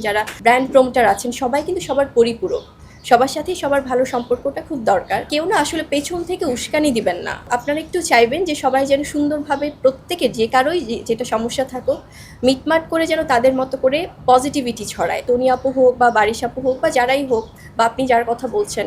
যারা brand promoter আছেন সবাই কিন্তু সবার পরিপূরক। সবার সাথেই সবার ভালো সম্পর্কটা খুব দরকার। কেউ না আসলে পেছন থেকে উস্কানি দিবেন না। আপনারা একটু চাইবেন যে সবাই যেন সুন্দরভাবে প্রত্যেকের যে কারোই যেটা সমস্যা থাকুক মিটমাট করে যেন তাদের মতো করে পজিটিভিটি ছড়ায়। তনি আপু হোক বা বারিশ আপু হোক বা যারাই হোক, বা আপনি যার কথা বলছেন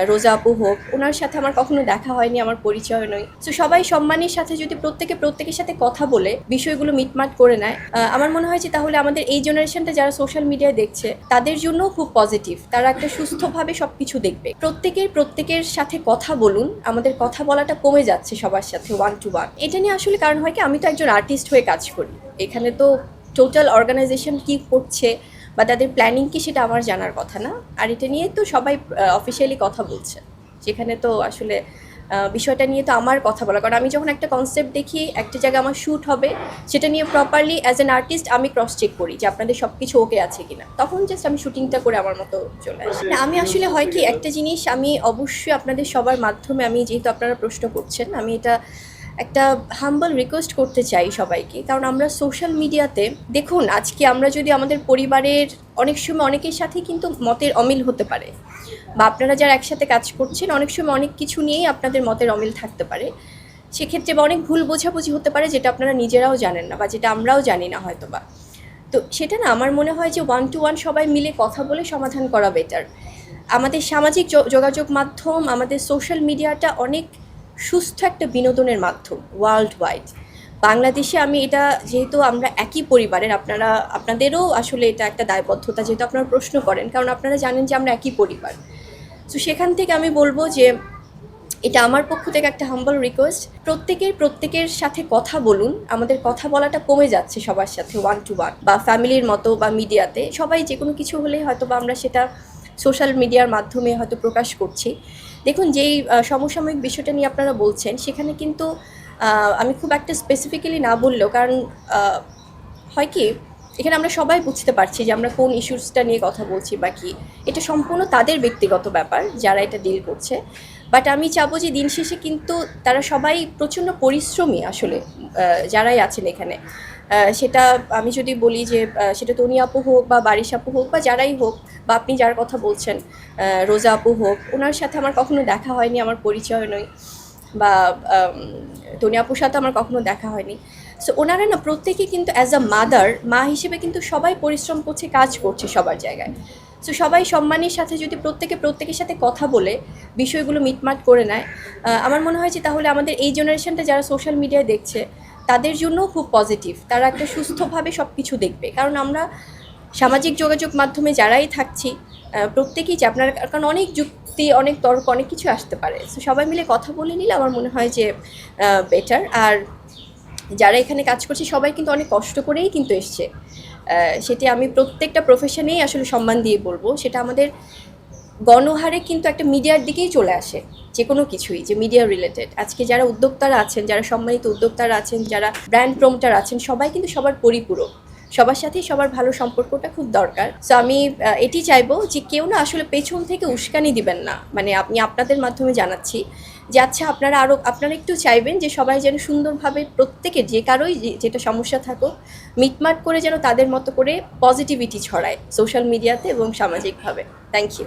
রোজা আপু হোক, ওনার সাথে আমার কখনো দেখা হয়নি, আমার পরিচয় নয়। তো সবাই সম্মানের সাথে যদি প্রত্যেকের সাথে কথা বলে বিষয়গুলো মিটমাট করে নেয়, আমার মনে হয় যে তাহলে আমাদের এই জেনারেশনটা যারা সোশ্যাল মিডিয়ায় দেখছে তাদের জন্য খুব পজিটিভ। তারা একটা সুস্থভাবে সবকিছু দেখবে। প্রত্যেকের সাথে কথা বলুন। আমাদের কথা বলাটা কমে যাচ্ছে সবার সাথে ওয়ান টু ওয়ান। এটা নিয়ে আসলে কারণ হয় কি, আমি তো একজন আর্টিস্ট হয়ে কাজ করি। এখানে তো টোটাল অর্গানাইজেশন কি করছে বা তাদের প্ল্যানিং কি সেটা আমার জানার কথা না। আর এটা নিয়ে তো সবাই অফিসিয়ালি কথা বলছে, যেখানে তো আসলে বিষয়টা নিয়ে তো আমার কথা বলা। কারণ আমি যখন একটা কনসেপ্ট দেখি, একটা জায়গায় আমার শ্যুট হবে, সেটা নিয়ে প্রপারলি অ্যাজ অ্যান আর্টিস্ট আমি ক্রস চেক করি যে আপনাদের সব কিছু ওকে আছে কিনা। তখন জাস্ট আমি শুটিংটা করে আমার মতো চলে আসি। না, আমি আসলে হয় কি, একটা জিনিস আমি অবশ্যই আপনাদের সবার মাধ্যমে, আমি যেহেতু আপনারা প্রশ্ন করছেন, আমি এটা একটা হাম্বল রিকোয়েস্ট করতে চাই সবাইকে। কারণ আমরা সোশ্যাল মিডিয়াতে দেখুন, আজকে আমরা যদি আমাদের পরিবারের অনেক সময় অনেকের সাথে কিন্তু মতের অমিল হতে পারে, বা আপনারা যারা একসাথে কাজ করছেন অনেক সময় অনেক কিছু নিয়েই আপনাদের মতের অমিল থাকতে পারে। সেক্ষেত্রে বা অনেক ভুল বোঝাবুঝি হতে পারে, যেটা আপনারা নিজেরাও জানেন না বা যেটা আমরাও জানি না হয়তো বা। তো সেটা না, আমার মনে হয় যে ওয়ান টু ওয়ান সবাই মিলে কথা বলে সমাধান করা বেটার। আমাদের সামাজিক যোগাযোগ মাধ্যম, আমাদের সোশ্যাল মিডিয়াটা অনেক সুস্থ একটা বিনোদনের মাধ্যম ওয়ার্ল্ড ওয়াইড। বাংলাদেশে আমি এটা, যেহেতু আমরা একই পরিবারের, আপনাদেরও আসলে এটা একটা দায়বদ্ধতা, যেহেতু আপনারা প্রশ্ন করেন, কারণ আপনারা জানেন যে আমরা একই পরিবার। তো সেখান থেকে আমি বলবো যে এটা আমার পক্ষ থেকে একটা হাম্বল রিকোয়েস্ট, প্রত্যেকের সাথে কথা বলুন। আমাদের কথা বলাটা কমে যাচ্ছে সবার সাথে ওয়ান টু ওয়ান, বা ফ্যামিলির মতো বা মিডিয়াতে। সবাই যে কোনো কিছু হলেই হয়তো বা আমরা সেটা সোশ্যাল মিডিয়ার মাধ্যমে হয়তো প্রকাশ করছি। দেখুন, যেই সমসাময়িক বিষয়টা নিয়ে আপনারা বলছেন, সেখানে কিন্তু আমি খুব একটা স্পেসিফিক্যালি না বললেও, কারণ হয় কি, এখানে আমরা সবাই বুঝতে পারছি যে আমরা কোন ইস্যুসটা নিয়ে কথা বলছি বা কি। এটা সম্পূর্ণ তাদের ব্যক্তিগত ব্যাপার যারা এটা ডিল করছে। বাট আমি চাবো যে দিন শেষে কিন্তু তারা সবাই প্রচণ্ড পরিশ্রমী আসলে, যারাই আছেন এখানে। সেটা আমি যদি বলি যে সেটা তনি আপু হোক বা বারিশ আপু হোক বা যারাই হোক, বা আপনি যার কথা বলছেন রোজা আপু হোক, ওনার সাথে আমার কখনো দেখা হয়নি, আমার পরিচয় নয়। বা তনি আপুর সাথে আমার কখনো দেখা হয়নি। সো ওনারা না প্রত্যেকে কিন্তু অ্যাজ আ মাদার, মা হিসেবে কিন্তু সবাই পরিশ্রম করছে, কাজ করছে সবার জায়গায়। সো সবাই সম্মানের সাথে যদি প্রত্যেকের সাথে কথা বলে বিষয়গুলো মিটমাট করে নেয়, আমার মনে হয় যে তাহলে আমাদের এই জেনারেশনটা যারা সোশ্যাল মিডিয়ায় দেখছে তাদের জন্যও খুব পজিটিভ। তারা একটা সুস্থভাবে সব কিছু দেখবে। কারণ আমরা সামাজিক যোগাযোগ মাধ্যমে যারাই থাকছি প্রত্যেকেই যে আপনার, কারণ অনেক যুক্তি, অনেক তর্ক, অনেক কিছু আসতে পারে। সো সবাই মিলে কথা বলে নিলে আমার মনে হয় যে বেটার। আর যারা এখানে কাজ করছে সবাই কিন্তু অনেক কষ্ট করেই কিন্তু এসছে। সেটি আমি প্রত্যেকটা প্রফেশনেই আসলে সম্মান দিয়ে বলবো। সেটা আমাদের গণহারে কিন্তু একটা মিডিয়ার দিকেই চলে আসে, যে কোনো কিছুই যে মিডিয়া রিলেটেড। আজকে যারা উদ্যোক্তারা আছেন, যারা সম্মানিত উদ্যোক্তারা আছেন, যারা ব্র্যান্ড প্রমোটার আছেন, সবাই কিন্তু সবার পরিপূরক। সবার সাথেই সবার ভালো সম্পর্কটা খুব দরকার। সো আমি এটি চাইবো যে কেউ না আসলে পেছন থেকে উস্কানি দিবেন না। মানে আমি আপনাদের মাধ্যমে জানাচ্ছি যে আচ্ছা, আপনারা একটু চাইবেন যে সবাই যেন সুন্দরভাবে প্রত্যেকের যে কারোই যেটা সমস্যা থাকুক মিটমাট করে যেন তাদের মতো করে পজিটিভিটি ছড়ায় সোশ্যাল মিডিয়াতে এবং সামাজিকভাবে। Thank you.